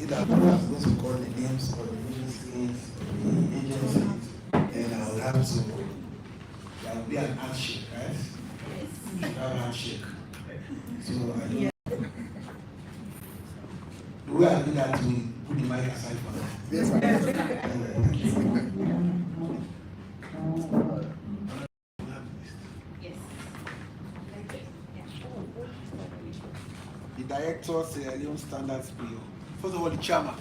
either I'm going to call the names of the ministries, the agencies, and I'll have to, there will be an handshake, right? Yes. Have a handshake. So I don't know. The way I do that, we put the mic aside for now. Yes, the director, Sierra Leone Standards Bureau. First of all, the chairman.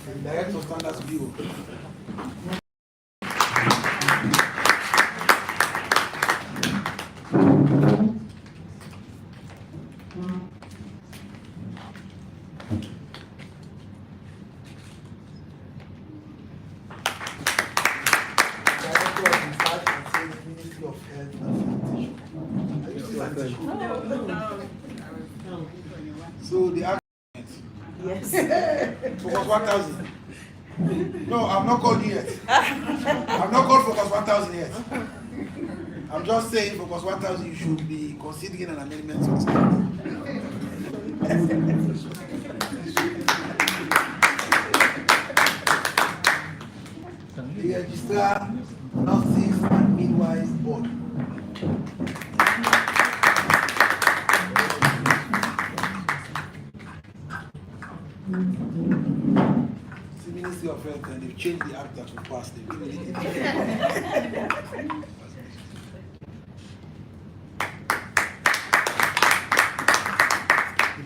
The director of Standards Bureau. So the argument. Yes. Focus 1000. No, I've not called you yet. I've not called Focus 1000 yet. I'm just saying Focus 1000 you should be considering an amendment to the The registrar, nurses and midwives board. The Ministry of Health, and they've changed the act that we passed. The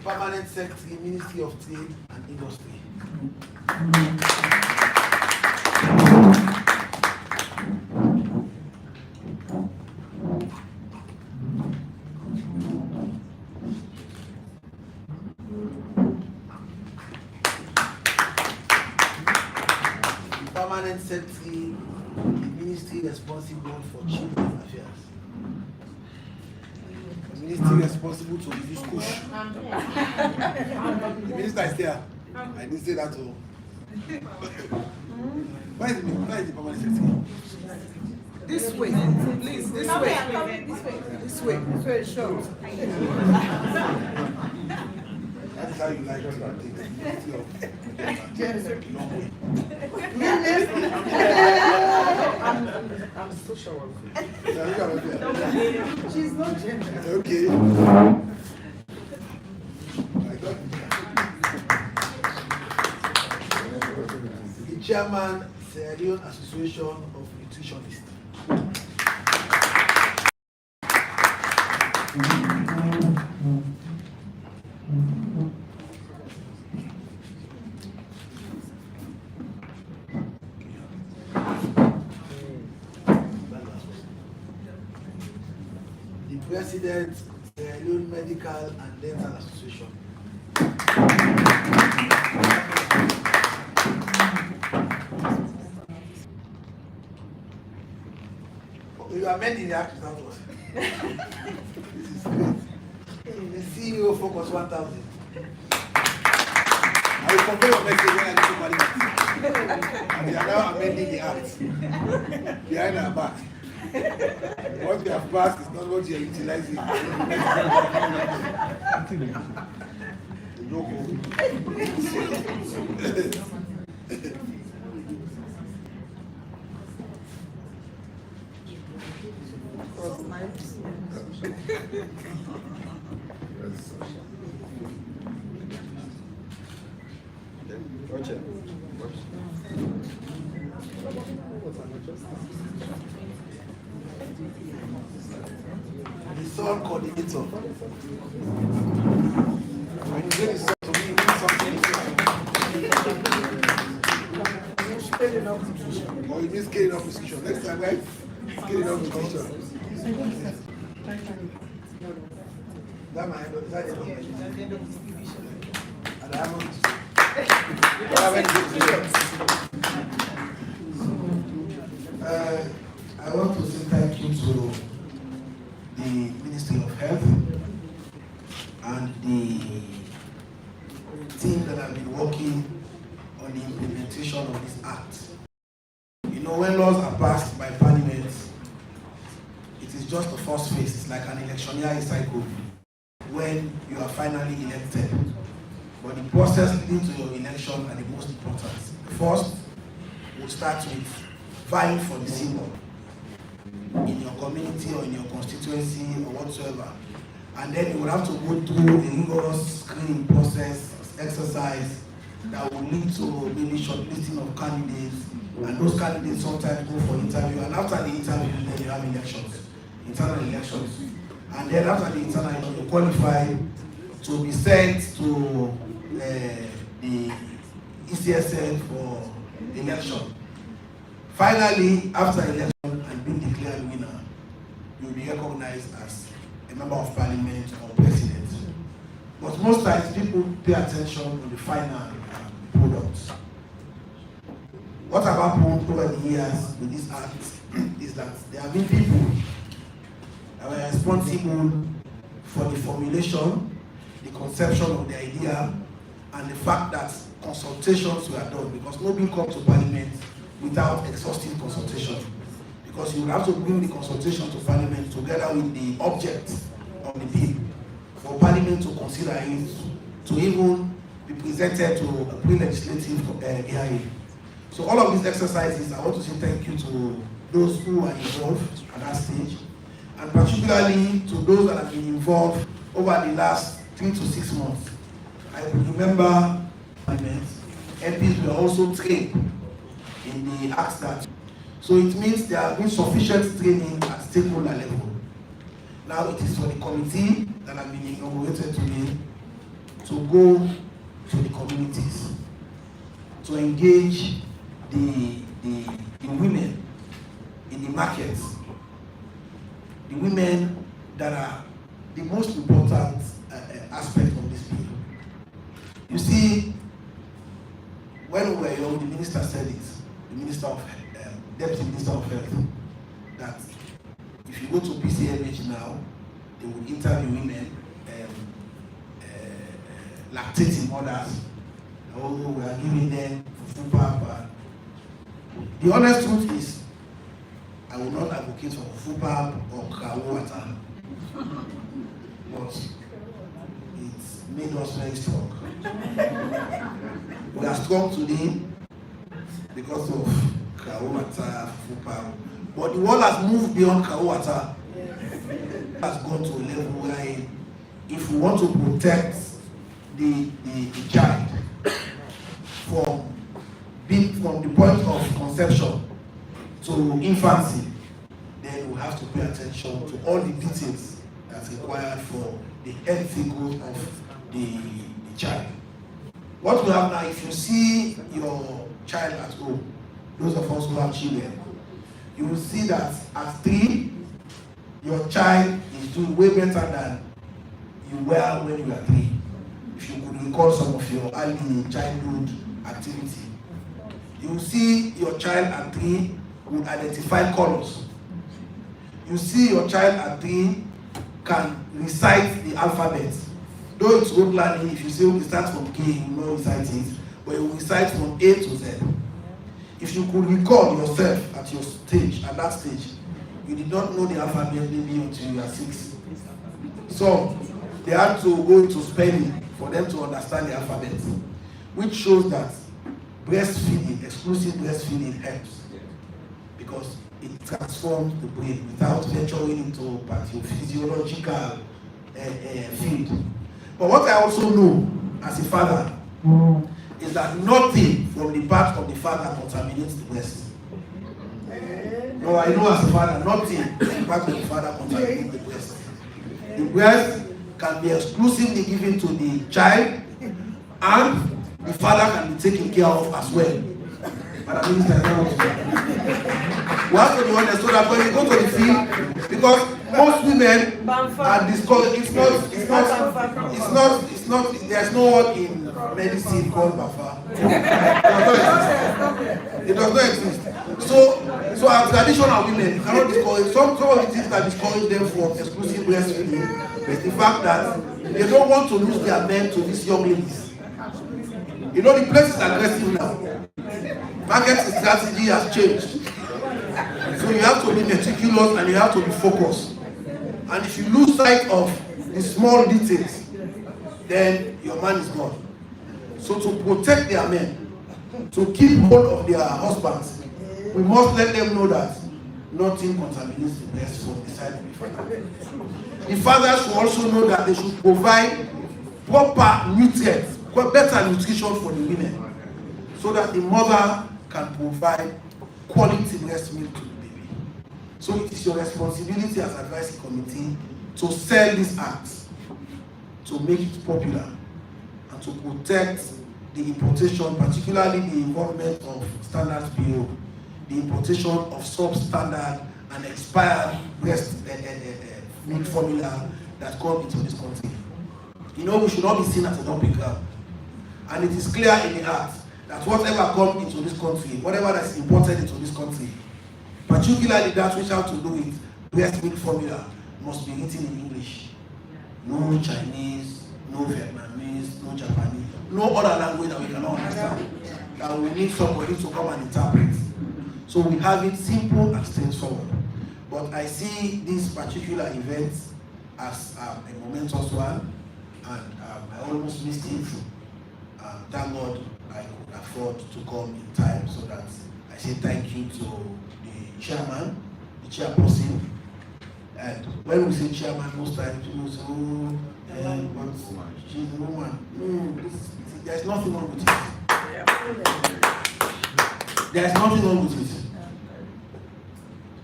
Permanent Secretary, Ministry of Trade and Industry. Permanent Secretary, the Ministry responsible for Children Affairs. The Ministry responsible to reduce push. The Minister is there. I didn't say that too. Where is the Permanent Secretary? This way, please, this way. This way, short. That is how you like to take the Ministry of long way. I'm social worker. She's not gender. Okay. The chairman, Sierra Leone Association of Nutritionists. The president, Sierra Leone Medical and Dental Association. You are amending the act without us. This is great. The CEO Focus 1000. I will convey your message when I go to Parliament. And they are now amending the act behind our back. What we have passed is not what you are utilizing. The song coordinator. When you say the song to me, it means something. Or it means scaling up position. Next time, right? Scaling up position. That my end of the distribution. And I want to say thank you to the Ministry of Health and the team that have been working on the implementation implementation of this act. You know, when laws are passed by Parliament, it is just the first phase. It's like an electioneering cycle when you are finally elected. But the process leading to your election are the most important. First, we'll start with vying for the symbol in your community or in your constituency or whatsoever. And then you will have to go through a rigorous screening process, exercise that will lead to maybe shortlisting of candidates, and those candidates sometimes go for interview, and after the interview then you have elections, internal elections. And then after the internal election, you qualify to be sent to the ECSN for election. Finally, after election and being declared winner, you will be recognized as a member of parliament or president. But most times people pay attention to the final products. What have happened over the years with this act is that there have been people that were responsible for the formulation, the conception of the idea, and the fact that consultations were done, because nobody comes to parliament without exhaustive consultation. Because you have to bring the consultation to parliament together with the object of the bill for parliament to consider it, to even be presented to a pre-legislative hearing. So all of these exercises, I want to say thank you to those who are involved at that stage, and particularly to those that have been involved over the last 3 to 6 months. I remember MPs were also trained in the acts that. So it means there has been sufficient training at stakeholder level. Now it is for the committee that have been inaugurated today to go to the communities, to engage the women in the markets, the women that are the most important aspect of this bill. You see, when we were young, the minister said it, the minister of Deputy Minister of Health, that if you go to PCMH now, they will interview women, lactating mothers. Oh, we are giving them fufu pap. The honest truth is, I will not advocate for fufu pap or kawo water, but it's made us very strong. We are strong today because of kawo water, fufu pap. But the world has moved beyond kawo water. It has gone to a level where if we want to protect the child from the point of conception to infancy, then we have to pay attention to all the details that's required for the healthy growth of the child. What we have now, if you see your child at home, those of us who have children, you will see that at 3, your child is doing way better than you were when you were 3. If you could recall some of your early childhood activity, you will see your child at 3 would identify colors. You see your child at 3 can recite the alphabet. Though it's rote learning, if you say it starts from K, you know recite it, but you will recite from A to Z. If you could recall yourself at your stage, at that stage, you did not know the alphabet maybe until you were 6. So they had to go into spelling for them to understand the alphabet, which shows that breastfeeding, exclusive breastfeeding helps, because it transforms the brain without venturing into pathophysiological field. But what I also know as a father is that nothing from the part of the father contaminates the breast. No, I know as a father, nothing from the part of the father contaminates the breast. The breast can be exclusively given to the child, and the father can be taken care of as well. But I mean, we have to be honest so that when you go to the field, because most women are discouraged. It's not, there's no word in medicine called Bafa. It does not exist. So as traditional women, you cannot discourage. Some of the things that discourage them from exclusive breastfeeding is the fact that they don't want to lose their men to these young ladies. You know, the place is aggressive now. Marketing strategy has changed. So you have to be meticulous and you have to be focused. And if you lose sight of the small details, then your man is gone. So to protect their men, to keep hold of their husbands, we must let them know that nothing contaminates the breast from the side of the father. The fathers should also know that they should provide proper nutrients, better nutrition for the women, so that the mother can provide quality breast milk to the baby. So it is your responsibility as advisory committee to sell these acts, to make it popular, and to protect the importation, particularly the involvement of standard PO, the importation of substandard and expired breast milk formula that come into this country. You know, we should not be seen as a dumping ground. And it is clear in the act that whatever comes into this country, whatever that's imported into this country, particularly that which have to do with breast milk formula, must be written in English. No Chinese, no Vietnamese, no Japanese, no other language that we cannot understand. That we need somebody to come and interpret. So we have it simple and straightforward. But I see this particular event as a momentous one, and I almost missed it. Thank God I could afford to come in time, so that I say thank you to the chairman, the chairperson. And when we say chairman, most times people say, oh, but she's a woman. There's nothing wrong with it. There's nothing wrong with it.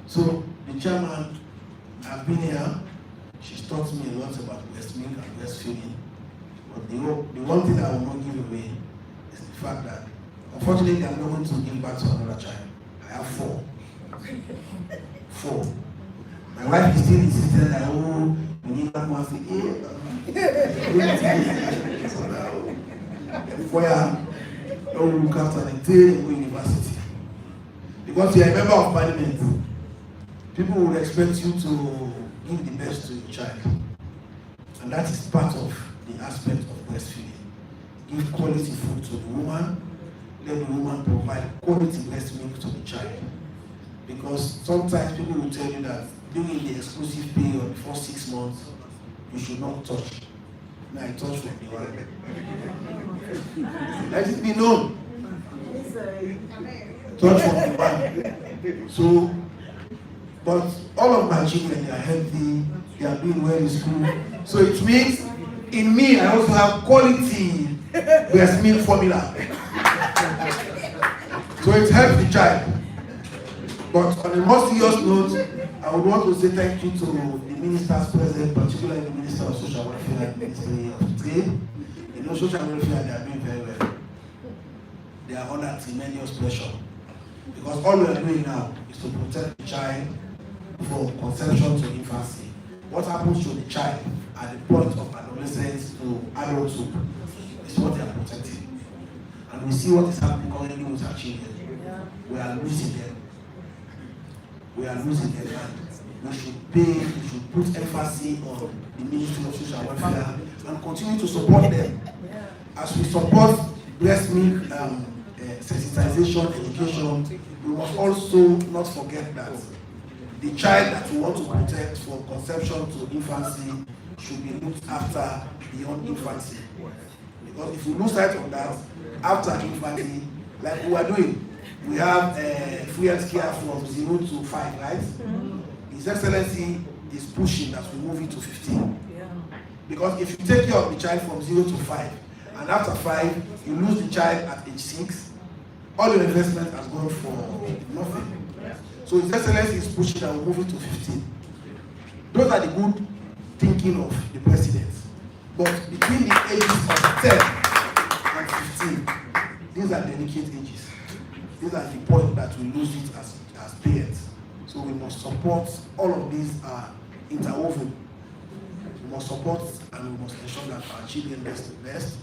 So the chairman, I've been here. She's taught me a lot about breast milk and breastfeeding. But the one thing I will not give away is the fact that, unfortunately, I'm not going to give back to another child. I have 4. 4. My wife is still insisting that, oh, you need that one thing. Before you look after the day and go university. Because you're a member of Parliament, people will expect you to give the best to your child. And that is part of the aspect of breastfeeding. Give quality food to the woman, let the woman provide quality breast milk to the child. Because sometimes people will tell you that during the exclusive period, before 6 months, you should not touch. Now I touch from the one. Let it be known. Touch from the one. So, but all of my children, they are healthy, they are doing well in school. So it means, in me, I also have quality breast milk formula. So it helps the child. But on a more serious note, I would want to say thank you to the ministers present, particularly the Minister of Social Welfare and the Ministry of Trade. You know, social welfare, they are doing very well. They are under tremendous pressure. Because all we are doing now is to protect the child from conception to infancy. What happens to the child at the point of adolescence to adulthood is what they are protecting. And we see what is happening currently with our children. We are losing them. We are losing them, and we should put emphasis on the Ministry of Social Welfare and continue to support them. As we support breast milk sensitization, education, we must also not forget that the child that we want to protect from conception to infancy should be looked after beyond infancy. Because if we lose sight of that, after infancy, like we are doing, we have free health care from 0 to 5, right? His Excellency is pushing that we move it to 15. Because if you take care of the child from 0 to 5, and after 5, you lose the child at age 6, all your investment has gone for nothing. So His Excellency is pushing that we move it to 15. Those are the good thinking of the president. But between the ages of 10 and 15, these are delicate ages. These are the point that we lose it as parents. So we must support, all of these are interwoven. We must support and we must ensure that our children get the best.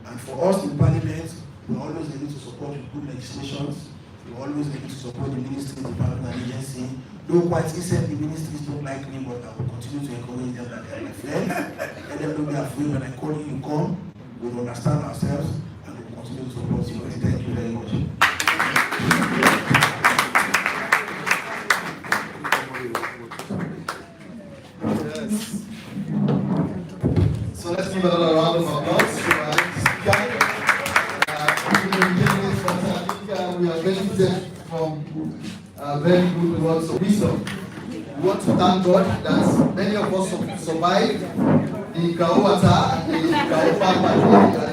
And for us in Parliament, we always need to support with good legislations. We always need to support the ministry, department, and agency. Though quite recently, the ministries don't like me, but I will continue to encourage them that they are my friends. Let them don't be afraid when I call you, you come. We will understand ourselves and we will continue to support you. Thank you very much. that we are benefited from very good words of wisdom. We want to thank God that many of us survived the Kawata and the Kawapa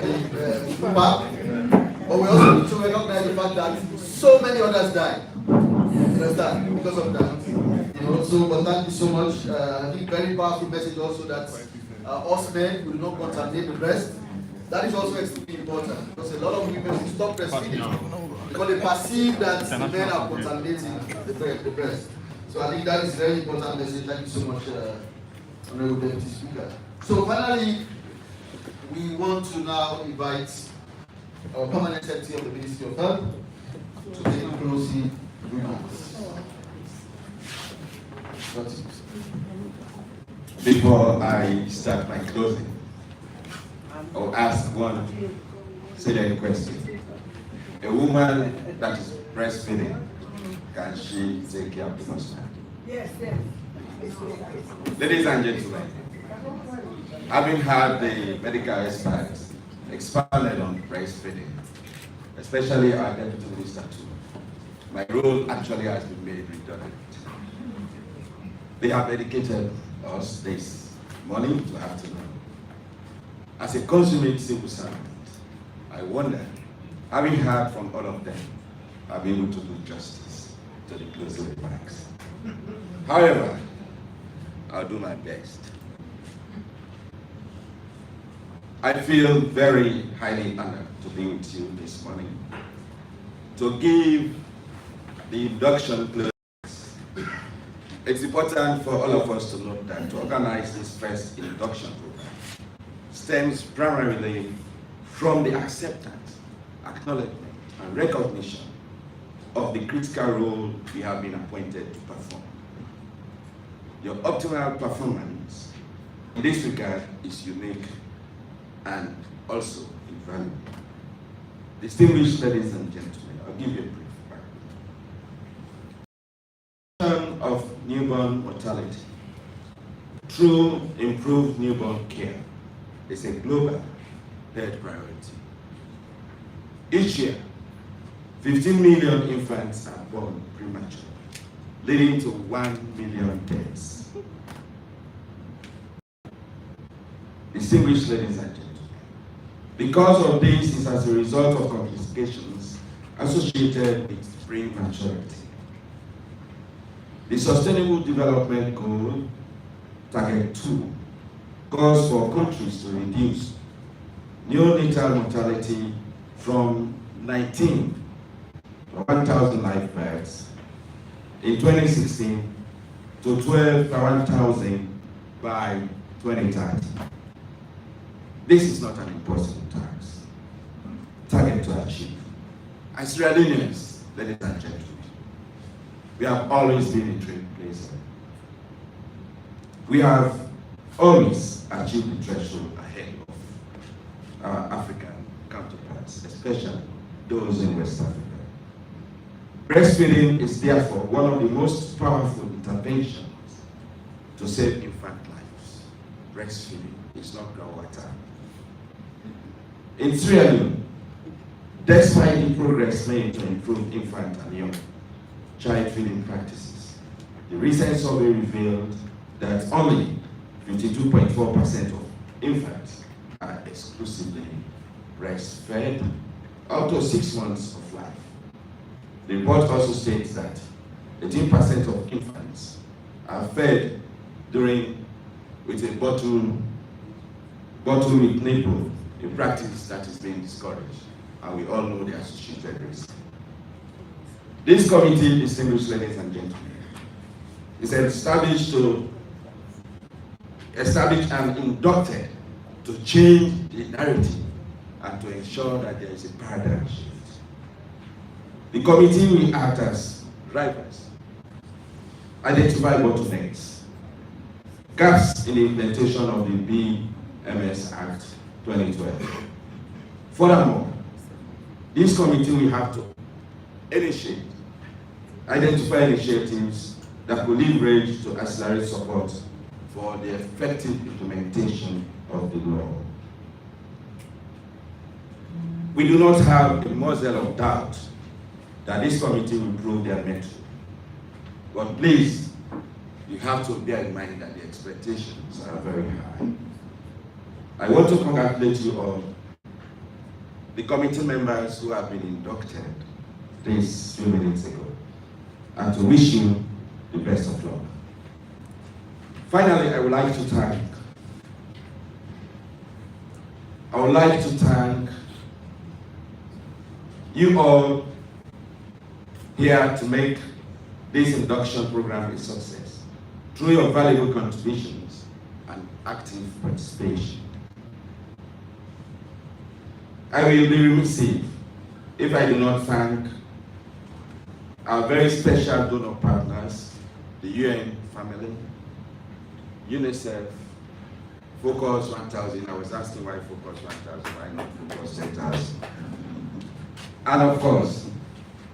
and the Kupa, but we also need to recognize the fact that so many others died. You understand? Because of that. You know, so, but thank you so much. I think very powerful message also that us men will not contaminate the breast. That is also extremely important because a lot of women will stop breastfeeding because they perceive that the men are contaminating the breast. So I think that is a very important message. Thank you so much, Honorable Deputy Speaker. So finally, we want to now invite our permanent secretary of the Ministry of Health to take closing remarks. Before I start my closing, I'll ask one salient question. A woman that is breastfeeding, can she take care of the husband? Yes. Ladies and gentlemen, having had the medical experts expanded on breastfeeding, especially our Deputy Minister too, my role actually has been made redundant. They have educated us this morning to afternoon. As a consummate civil servant, I wonder, having heard from all of them, I'll be able to do justice to the closing remarks. However, I'll do my best. I feel very highly honored to be with you this morning to give the induction closing. It's important for all of us to note that to organize this first induction program stems primarily from the acceptance, acknowledgement, and recognition of the critical role we have been appointed to perform. Your optimal performance in this regard is unique and also invaluable. Distinguished ladies and gentlemen, I'll give you a brief background. Of newborn mortality through improved newborn care is a global health priority. Each year, 15 million infants are born prematurely, leading to 1 million deaths. Distinguished ladies and gentlemen, because of this is as a result of complications associated with prematurity. The Sustainable Development Goal, Target 2, calls for countries to reduce neonatal mortality from 19 to 1,000 live births in 2016 to 12 per 1,000 by 2030. This is not an impossible target to achieve. As Sierra Leoneans, ladies and gentlemen, we have always been a trade place. We have always achieved the threshold ahead of our African counterparts, especially those in West Africa. Breastfeeding is therefore one of the most powerful interventions to save infant lives. Breastfeeding is not groundwater. In Sierra Leone, despite the progress made to improve infant and young child feeding practices, the recent survey revealed that only 52.4% of infants are exclusively breastfed up to 6 months of life. The report also states that 18% of infants are fed with a bottle with nipple, a practice that is being discouraged, and we all know the associated risk. This committee, distinguished ladies and gentlemen, is established and inducted to change the narrative and to ensure that there is a paradigm shift. The committee will act as drivers, identify bottlenecks, gaps in the implementation of the BMS Act 2012. Furthermore, this committee will have to identify initiatives that could leverage to accelerate support for the effective implementation of the law. We do not have a muzzle of doubt that this committee will prove their mettle. But please, you have to bear in mind that the expectations are very high. I want to congratulate you all, the committee members who have been inducted these few minutes ago, and to wish you the best of luck. Finally, I would like to thank you all here to make this induction program a success through your valuable contributions and active participation. I will be remiss if I do not thank our very special donor partners, the UN family, UNICEF, Focus 1000. I was asking why Focus 1000, why not Focus 10,000? And of course,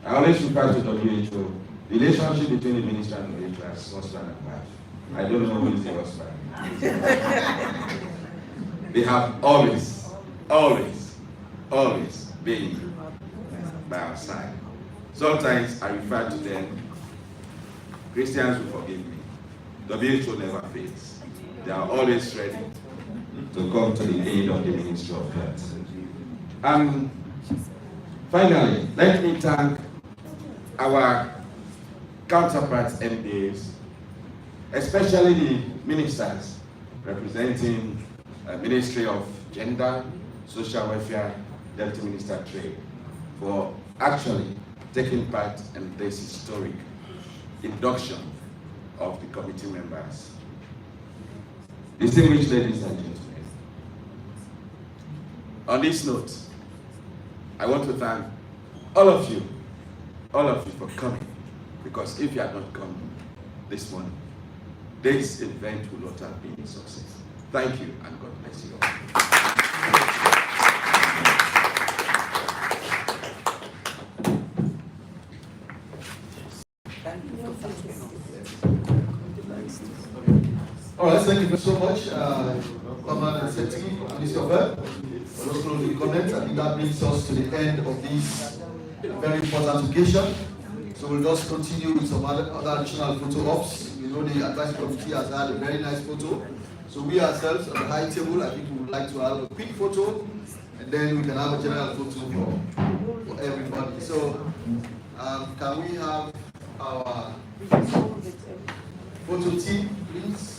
I always refer to WHO, the relationship between the minister and the as husband and wife. I don't know who is the husband. They have always been by our side. Sometimes I refer to them, Christians will forgive me. WHO never fails. They are always ready to come to the aid of the Ministry of Health. And finally, let me thank our counterparts MDAs, especially the ministers representing Ministry of Gender, Social Welfare, Deputy Minister Trade, for actually taking part in this historic induction of the committee members. Distinguished ladies and gentlemen, on this note, I want to thank all of you for coming, because if you had not come this morning, this event would not have been a success. Thank you, and God bless you all. All right, thank you so much, Commander and Secretary, Minister of Health, for those closing comments. I think that brings us to the end of this very important occasion. So we'll just continue with some other additional photo ops. We know the advisory committee has had a very nice photo. So we ourselves on the high table, I think we would like to have a quick photo, and then we can have a general photo for everybody. So can we have our photo team, please?